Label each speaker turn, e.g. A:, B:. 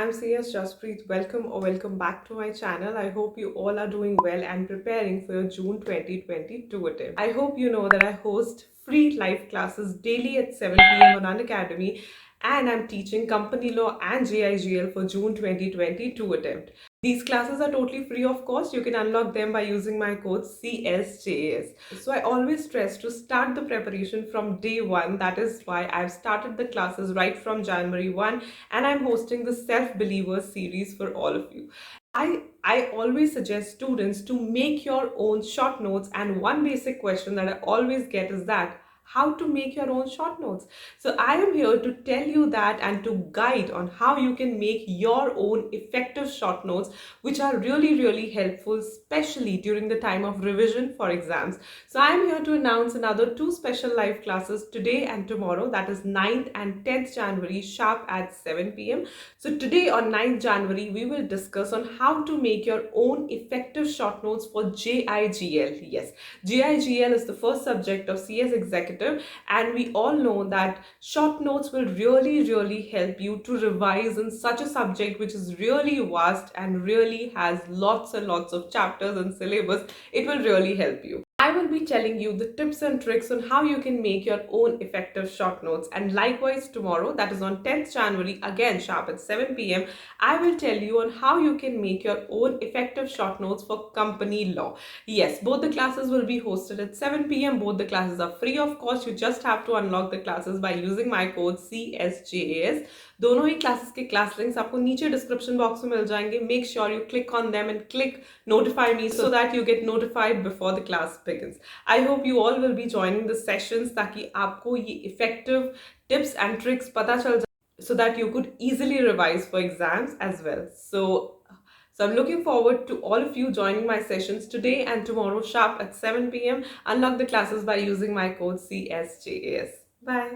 A: I'm CSJAS. Welcome back to my channel. I hope you all are doing well and preparing for your June 2022 attempt. I hope you know that I host free live classes daily at 7 p.m. on unacademy, and I'm teaching company law and JIGL for June 2022 attempt. These classes are totally free of cost. You can unlock them by using my code CSJAS. So I always stress to start the preparation from day one. That is why I've started the classes right from January 1, and I'm hosting the Self-Believers Series for all of you. I always suggest students to make your own short notes, and one basic question that I always get is that how to make your own short notes. So I am here to tell you that and to guide on how you can make your own effective short notes, which are really helpful, especially during the time of revision for exams. So I am here to announce another two special live classes today and tomorrow, that is 9th and 10th January sharp at 7 p.m. So today on 9th January, we will discuss on how to make your own effective short notes for JIGL. Yes, JIGL is the first subject of CS Executive, and we all know that short notes will really help you to revise in such a subject which is really vast and really has lots and lots of chapters and syllabus. It will really help you. I will be telling you the tips and tricks on how you can make your own effective short notes, and likewise tomorrow, that is on 10th January, again sharp at 7 p.m, I will tell you on how you can make your own effective short notes for company law. Yes, both the classes will be hosted at 7 p.m. Both the classes are free of cost. You just have to unlock the classes by using my code CSJAS. दोनों ही classes के class links आपको नीचे description box में मिल जाएंगे. Make sure you click on them and click notify me so that you get notified before the class begins. I hope you all will be joining the sessions ताकि आपको ये effective tips and tricks पता चल जाए so that you could easily revise for exams as well. So I'm looking forward to all of you joining my sessions today and tomorrow sharp at 7 p.m. Unlock the classes by using my code CSJAS. Bye.